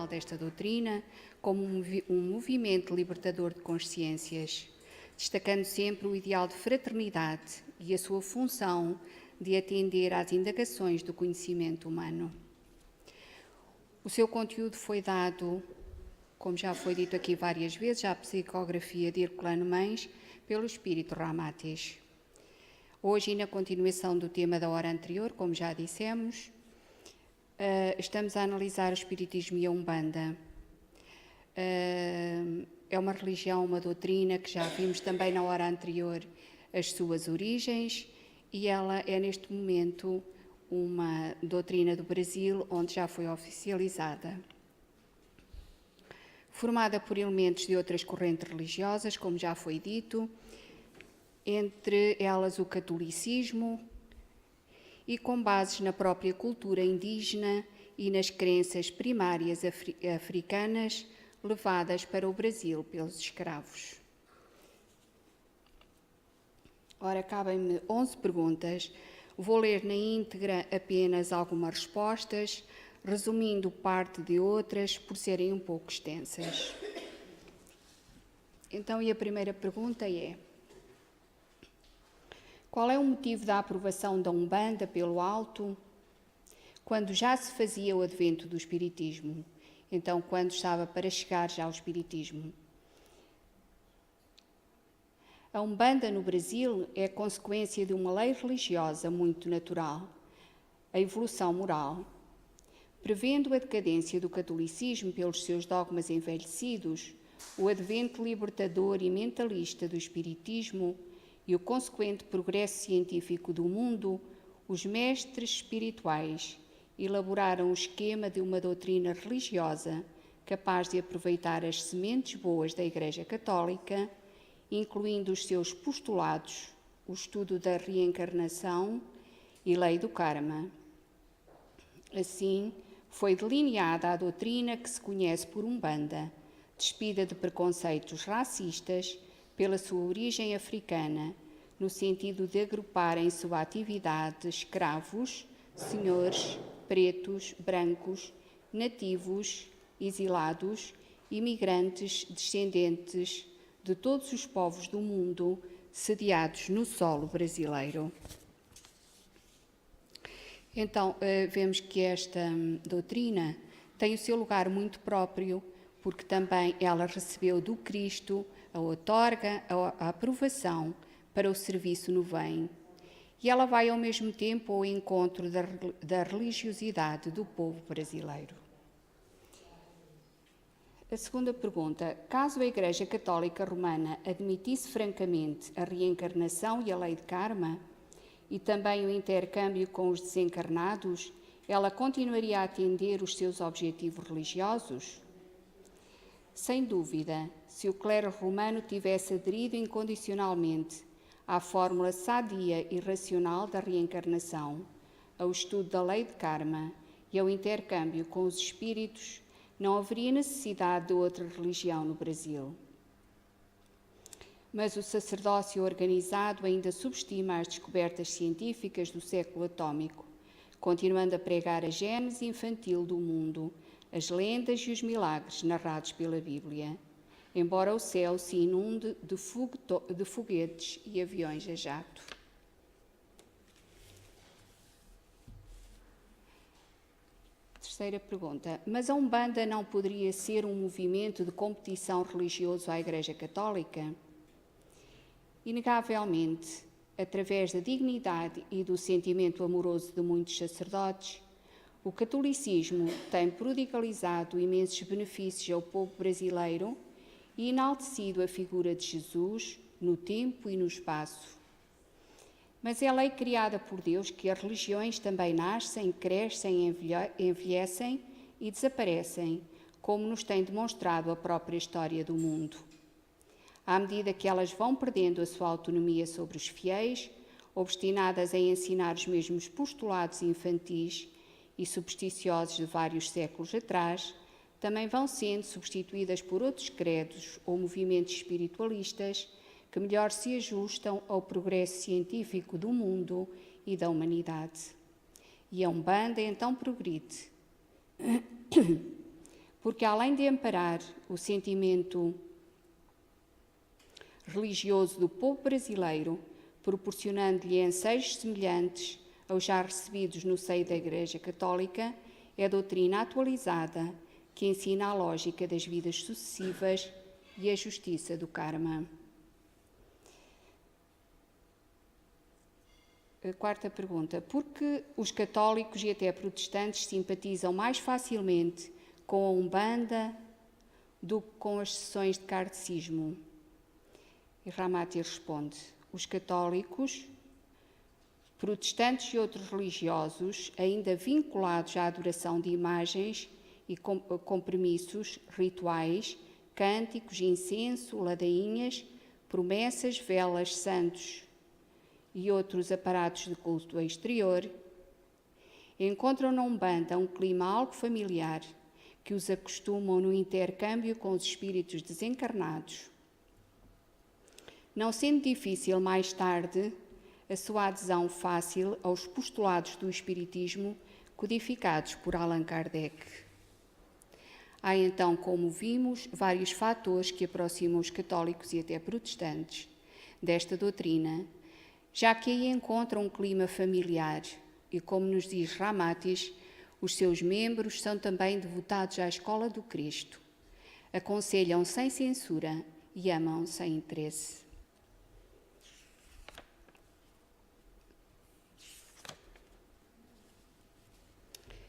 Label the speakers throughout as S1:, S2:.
S1: fundamental desta doutrina como um movimento libertador de consciências, destacando sempre o ideal de fraternidade e a sua função de atender às indagações do conhecimento humano. O seu conteúdo foi dado, como já foi dito aqui várias vezes, à psicografia de Herculano Mães, pelo Espírito Ramatis. Hoje, e na continuação do tema da hora anterior, como já dissemos, estamos a analisar o Espiritismo e a Umbanda. É uma religião, uma doutrina que já vimos também na hora anterior as suas origens, e ela é neste momento uma doutrina do Brasil, onde já foi oficializada. Formada por elementos de outras correntes religiosas, como já foi dito, entre elas o catolicismo, e com bases na própria cultura indígena e nas crenças primárias africanas levadas para o Brasil pelos escravos. Ora, cabem-me 11 perguntas. Vou ler na íntegra apenas algumas respostas, resumindo parte de outras por serem um pouco extensas. Então, e a primeira pergunta é: qual é o motivo da aprovação da Umbanda pelo alto quando já se fazia o advento do Espiritismo? Então, quando estava para chegar já ao Espiritismo? A Umbanda no Brasil é consequência de uma lei religiosa muito natural, a evolução moral. Prevendo a decadência do catolicismo pelos seus dogmas envelhecidos, o advento libertador e mentalista do Espiritismo e o consequente progresso científico do mundo, os mestres espirituais elaboraram o esquema de uma doutrina religiosa capaz de aproveitar as sementes boas da Igreja Católica, incluindo os seus postulados, o estudo da reencarnação e lei do karma. Assim, foi delineada a doutrina que se conhece por Umbanda, despida de preconceitos racistas pela sua origem africana, no sentido de agrupar em sua atividade escravos, senhores, pretos, brancos, nativos, exilados, imigrantes, descendentes de todos os povos do mundo sediados no solo brasileiro. Então, vemos que esta doutrina tem o seu lugar muito próprio, porque também ela recebeu do Cristo a outorga, a aprovação para o serviço no bem. E ela vai ao mesmo tempo ao encontro da religiosidade do povo brasileiro. A segunda pergunta: caso a Igreja Católica Romana admitisse francamente a reencarnação e a lei de karma, e também o intercâmbio com os desencarnados, ela continuaria a atender os seus objetivos religiosos? Sem dúvida, se o clero romano tivesse aderido incondicionalmente à fórmula sadia e racional da reencarnação, ao estudo da lei de karma e ao intercâmbio com os espíritos, não haveria necessidade de outra religião no Brasil. Mas o sacerdócio organizado ainda subestima as descobertas científicas do século atómico, continuando a pregar a gênese infantil do mundo, as lendas e os milagres narrados pela Bíblia, embora o céu se inunde de foguetes e aviões a jato. Terceira pergunta: mas a Umbanda não poderia ser um movimento de competição religioso à Igreja Católica? Inegavelmente, através da dignidade e do sentimento amoroso de muitos sacerdotes, o catolicismo tem prodigalizado imensos benefícios ao povo brasileiro e enaltecido a figura de Jesus no tempo e no espaço. Mas é lei criada por Deus que as religiões também nascem, crescem, envelhecem e desaparecem, como nos tem demonstrado a própria história do mundo. À medida que elas vão perdendo a sua autonomia sobre os fiéis, obstinadas em ensinar os mesmos postulados infantis e supersticiosos de vários séculos atrás, também vão sendo substituídas por outros credos ou movimentos espiritualistas que melhor se ajustam ao progresso científico do mundo e da humanidade. E a Umbanda então progride. porque além de amparar o sentimento religioso do povo brasileiro, proporcionando-lhe anseios semelhantes aos já recebidos no seio da Igreja Católica, é a doutrina atualizada que ensina a lógica das vidas sucessivas e a justiça do karma. A quarta pergunta. Por que os católicos e até protestantes simpatizam mais facilmente com a Umbanda do que com as sessões de kardecismo? E Ramati responde: os católicos, protestantes e outros religiosos, ainda vinculados à adoração de imagens e compromissos rituais, cânticos, incenso, ladainhas, promessas, velas, santos e outros aparatos de culto exterior, encontram na Umbanda um clima algo familiar que os acostumam no intercâmbio com os espíritos desencarnados, não sendo difícil mais tarde a sua adesão fácil aos postulados do espiritismo codificados por Allan Kardec. Há então, como vimos, vários fatores que aproximam os católicos e até protestantes desta doutrina, já que aí encontram um clima familiar e, como nos diz Ramatis, os seus membros são também devotados à escola do Cristo, aconselham sem censura e amam sem interesse.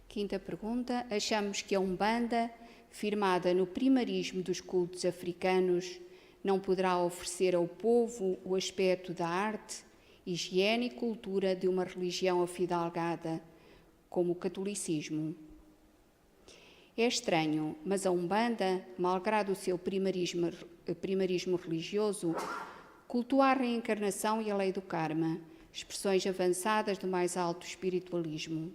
S1: Quinta pergunta. Achamos que a Umbanda, firmada no primarismo dos cultos africanos, não poderá oferecer ao povo o aspecto da arte, higiene e cultura de uma religião afidalgada, como o catolicismo. É estranho, mas a Umbanda, malgrado o seu primarismo religioso, cultua a reencarnação e a lei do karma, expressões avançadas do mais alto espiritualismo.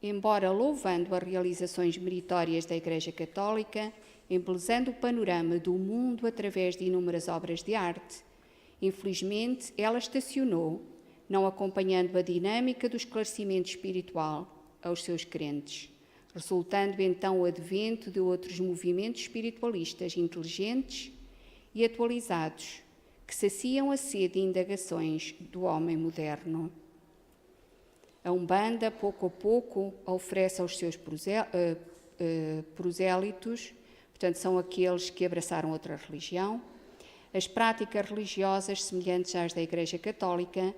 S1: Embora louvando as realizações meritórias da Igreja Católica, embelezando o panorama do mundo através de inúmeras obras de arte, infelizmente, ela estacionou, não acompanhando a dinâmica do esclarecimento espiritual aos seus crentes, resultando então o advento de outros movimentos espiritualistas inteligentes e atualizados, que saciam a sede de indagações do homem moderno. A Umbanda, pouco a pouco, oferece aos seus prosélitos, portanto, são aqueles que abraçaram outra religião, as práticas religiosas semelhantes às da Igreja Católica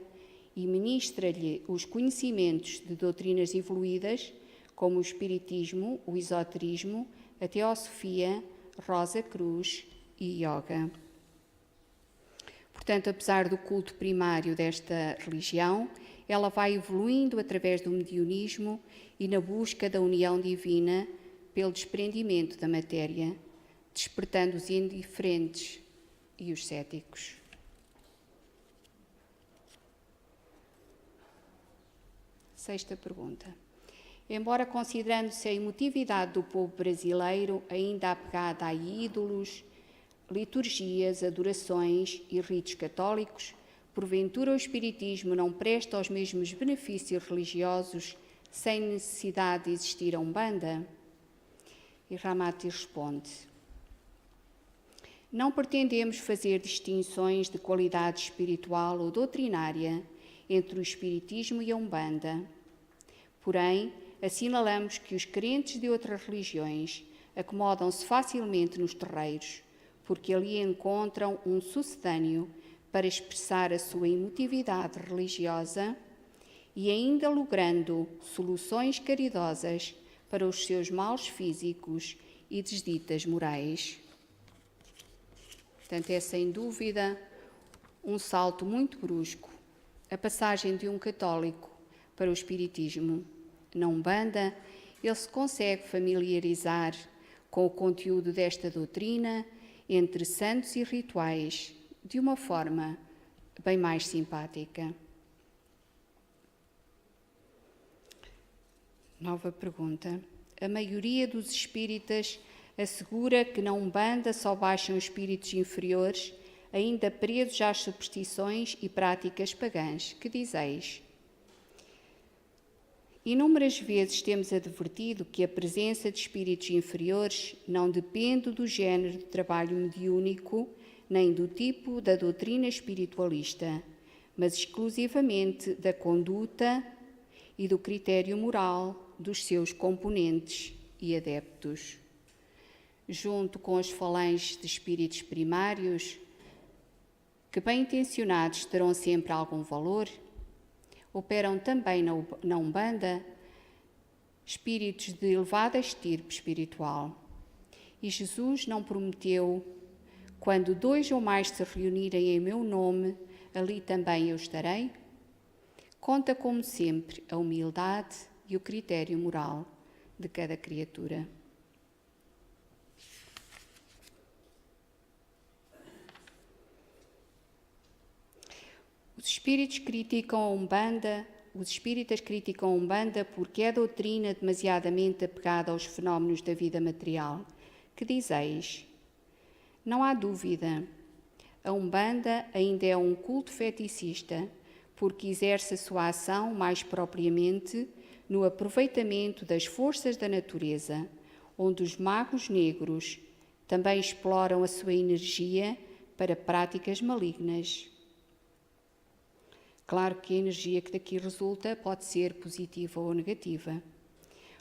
S1: e ministra-lhe os conhecimentos de doutrinas evoluídas, como o Espiritismo, o Esoterismo, a Teosofia, Rosa Cruz e Yoga. Portanto, apesar do culto primário desta religião, ela vai evoluindo através do mediunismo e na busca da união divina pelo desprendimento da matéria, despertando os indiferentes e os céticos. Sexta pergunta. Embora considerando-se a emotividade do povo brasileiro ainda apegada a ídolos, liturgias, adorações e ritos católicos, porventura o Espiritismo não presta os mesmos benefícios religiosos sem necessidade de existir a Umbanda? E Ramati responde: não pretendemos fazer distinções de qualidade espiritual ou doutrinária entre o Espiritismo e a Umbanda. Porém, assinalamos que os crentes de outras religiões acomodam-se facilmente nos terreiros, porque ali encontram um sucedâneo para expressar a sua emotividade religiosa e ainda logrando soluções caridosas para os seus males físicos e desditas morais. Portanto, é sem dúvida um salto muito brusco, a passagem de um católico para o espiritismo. Na Umbanda, ele se consegue familiarizar com o conteúdo desta doutrina entre santos e rituais, de uma forma bem mais simpática. Nova pergunta. A maioria dos espíritas assegura que na Umbanda só baixam espíritos inferiores, ainda presos às superstições e práticas pagãs. Que dizeis? Inúmeras vezes temos advertido que a presença de espíritos inferiores não depende do género de trabalho mediúnico, nem do tipo da doutrina espiritualista, mas exclusivamente da conduta e do critério moral dos seus componentes e adeptos. Junto com as falanges de espíritos primários, que bem intencionados terão sempre algum valor, operam também na Umbanda espíritos de elevada estirpe espiritual. E Jesus não prometeu: quando 2 ou mais se reunirem em meu nome, ali também eu estarei? Conta, como sempre, a humildade e o critério moral de cada criatura. Os espíritas criticam a Umbanda porque é doutrina demasiadamente apegada aos fenómenos da vida material. Que dizeis? Não há dúvida. A Umbanda ainda é um culto feticista, porque exerce a sua ação mais propriamente no aproveitamento das forças da natureza, onde os magos negros também exploram a sua energia para práticas malignas. Claro que a energia que daqui resulta pode ser positiva ou negativa.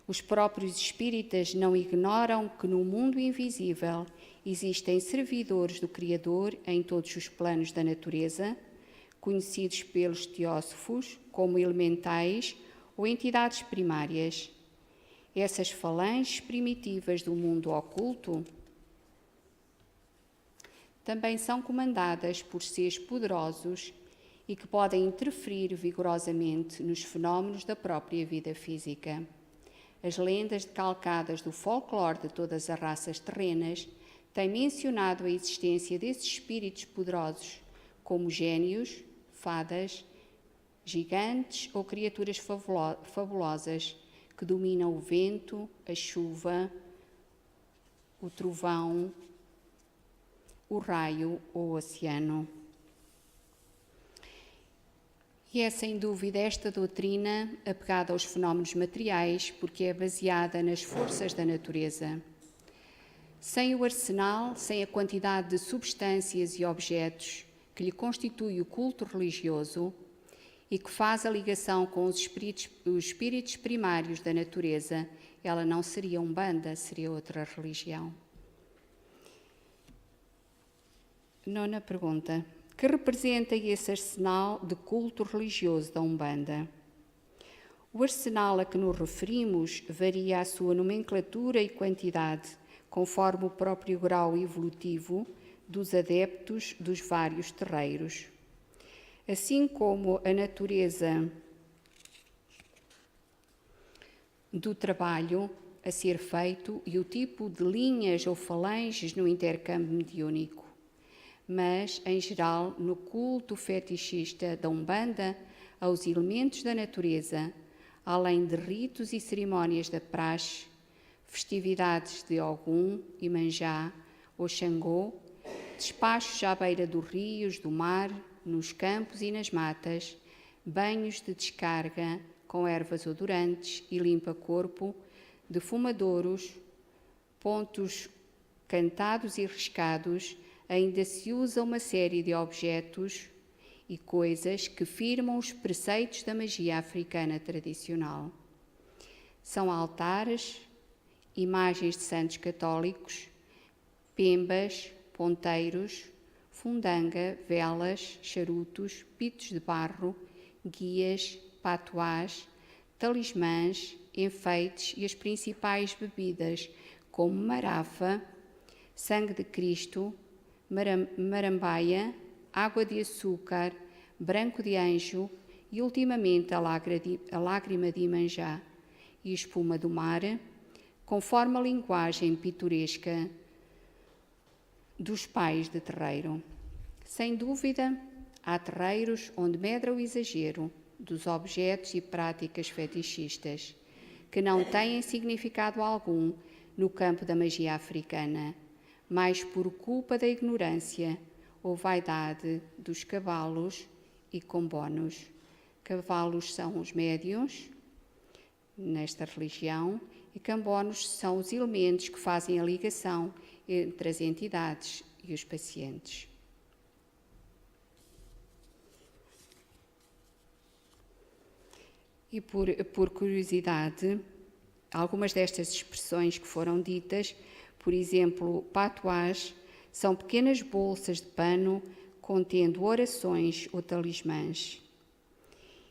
S1: Os próprios espíritas não ignoram que no mundo invisível existem servidores do Criador em todos os planos da natureza, conhecidos pelos teósofos como elementais ou entidades primárias. Essas falanges primitivas do mundo oculto também são comandadas por seres poderosos e que podem interferir vigorosamente nos fenómenos da própria vida física. As lendas decalcadas do folclore de todas as raças terrenas têm mencionado a existência desses espíritos poderosos, como gênios, fadas, gigantes ou criaturas fabulosas que dominam o vento, a chuva, o trovão, o raio ou o oceano. E é sem dúvida esta doutrina apegada aos fenómenos materiais, porque é baseada nas forças da natureza. Sem o arsenal, sem a quantidade de substâncias e objetos que lhe constitui o culto religioso e que faz a ligação com os espíritos primários da natureza, ela não seria Umbanda, seria outra religião. 9ª pergunta. Que representa esse arsenal de culto religioso da Umbanda? O arsenal a que nos referimos varia a sua nomenclatura e quantidade, conforme o próprio grau evolutivo dos adeptos dos vários terreiros. Assim como a natureza do trabalho a ser feito e o tipo de linhas ou falanges no intercâmbio mediúnico. Mas, em geral, no culto fetichista da Umbanda, aos elementos da natureza, além de ritos e cerimónias da praxe, festividades de Ogum, Iemanjá ou Xangô, despachos à beira dos rios, do mar, nos campos e nas matas, banhos de descarga com ervas odorantes e limpa-corpo, de fumadouros, pontos cantados e riscados, ainda se usa uma série de objetos e coisas que firmam os preceitos da magia africana tradicional. São altares, imagens de santos católicos, pembas, ponteiros, fundanga, velas, charutos, pitos de barro, guias, patuás, talismãs, enfeites e as principais bebidas, como marafa, sangue de Cristo, marambaia, água de açúcar, branco de anjo e, ultimamente, a lágrima de Iemanjá e espuma do mar, conforme a linguagem pitoresca dos pais de terreiro. Sem dúvida, há terreiros onde medra o exagero dos objetos e práticas fetichistas, que não têm significado algum no campo da magia africana, mais por culpa da ignorância ou vaidade dos cavalos e combonos. Cavalos são os médiuns, nesta religião, e Cambonos são os elementos que fazem a ligação entre as entidades e os pacientes. E por curiosidade, algumas destas expressões que foram ditas, por exemplo, patuás, são pequenas bolsas de pano contendo orações ou talismãs.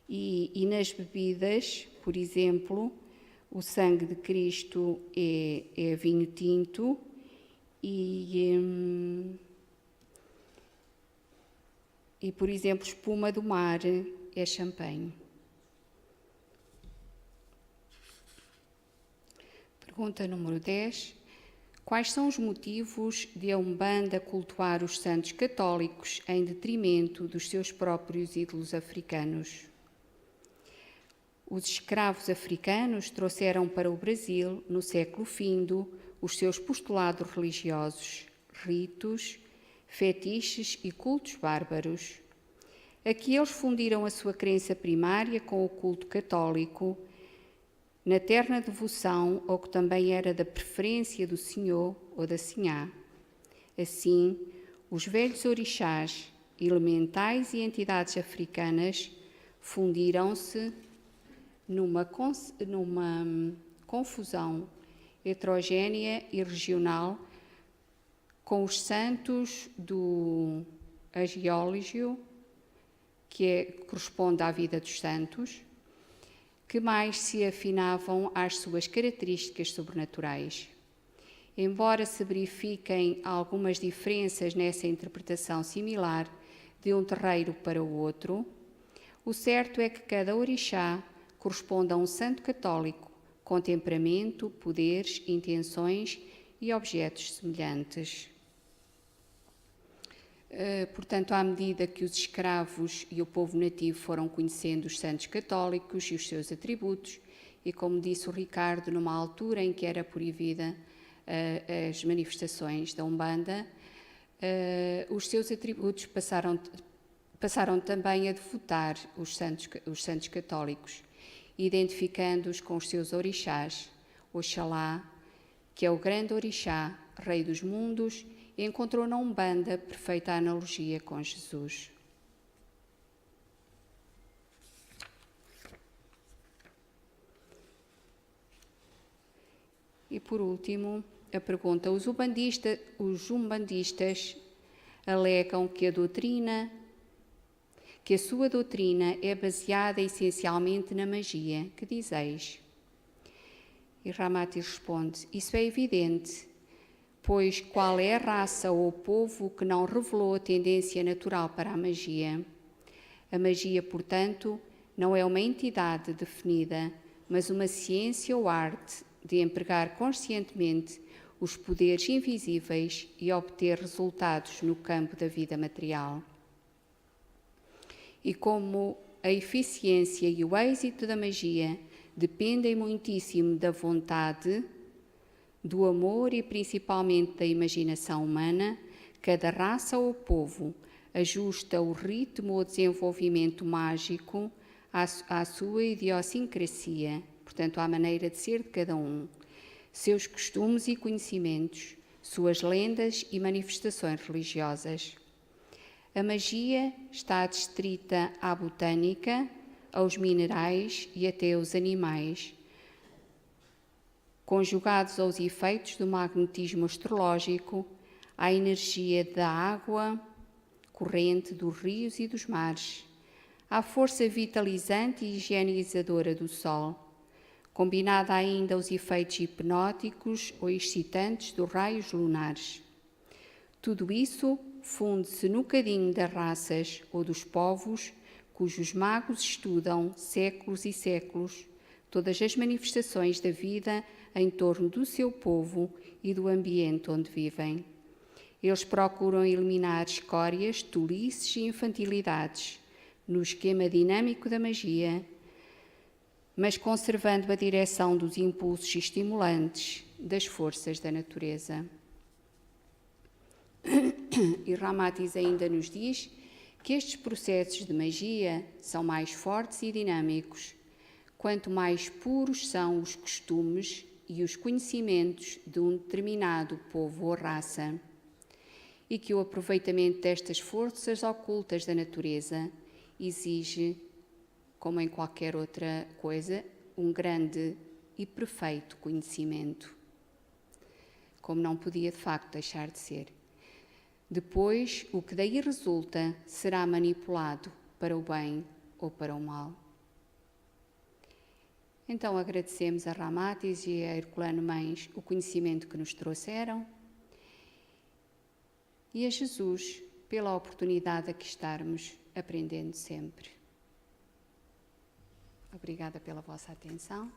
S1: E nas bebidas, por exemplo, o sangue de Cristo é vinho tinto e, por exemplo, espuma do mar é champanhe. Pergunta número 10. Quais são os motivos de a Umbanda cultuar os santos católicos em detrimento dos seus próprios ídolos africanos? Os escravos africanos trouxeram para o Brasil, no século findo, os seus postulados religiosos, ritos, fetiches e cultos bárbaros. Aqui eles fundiram a sua crença primária com o culto católico, na terna devoção ao que também era da preferência do senhor ou da sinhá. Assim, os velhos orixás, elementais e entidades africanas fundiram-se numa confusão heterogénea e regional com os santos do agiólogio, que corresponde à vida dos santos, que mais se afinavam às suas características sobrenaturais. Embora se verifiquem algumas diferenças nessa interpretação similar de um terreiro para o outro, o certo é que cada orixá corresponde a um santo católico com temperamento, poderes, intenções e objetos semelhantes. Portanto, à medida que os escravos e o povo nativo foram conhecendo os santos católicos e os seus atributos, e como disse o Ricardo, numa altura em que era proibida as manifestações da Umbanda, os seus atributos passaram também a devotar os santos católicos, identificando-os com os seus orixás. Oxalá, que é o grande orixá, rei dos mundos, encontrou na Umbanda perfeita analogia com Jesus. E por último, a pergunta: os umbandistas alegam que a sua doutrina é baseada essencialmente na magia. Que dizeis? E Ramati responde: isso é evidente, pois qual é a raça ou o povo que não revelou a tendência natural para a magia? A magia, portanto, não é uma entidade definida, mas uma ciência ou arte de empregar conscientemente os poderes invisíveis e obter resultados no campo da vida material. E como a eficiência e o êxito da magia dependem muitíssimo da vontade, do amor e principalmente da imaginação humana, cada raça ou povo ajusta o ritmo ou desenvolvimento mágico à sua idiosincrasia, portanto, à maneira de ser de cada um, seus costumes e conhecimentos, suas lendas e manifestações religiosas. A magia está adstrita à botânica, aos minerais e até aos animais, conjugados aos efeitos do magnetismo astrológico, à energia da água corrente dos rios e dos mares, à força vitalizante e higienizadora do sol, combinada ainda aos efeitos hipnóticos ou excitantes dos raios lunares. Tudo isso funde-se no cadinho das raças ou dos povos cujos magos estudam séculos e séculos todas as manifestações da vida em torno do seu povo e do ambiente onde vivem. Eles procuram eliminar escórias, tolices e infantilidades no esquema dinâmico da magia, mas conservando a direção dos impulsos estimulantes das forças da natureza. E Ramatis ainda nos diz que estes processos de magia são mais fortes e dinâmicos quanto mais puros são os costumes e os conhecimentos de um determinado povo ou raça, e que o aproveitamento destas forças ocultas da natureza exige, como em qualquer outra coisa, um grande e perfeito conhecimento, como não podia de facto deixar de ser. Depois, o que daí resulta será manipulado para o bem ou para o mal. Então agradecemos a Ramatis e a Herculano Mães o conhecimento que nos trouxeram e a Jesus pela oportunidade de aqui estarmos aprendendo sempre. Obrigada pela vossa atenção.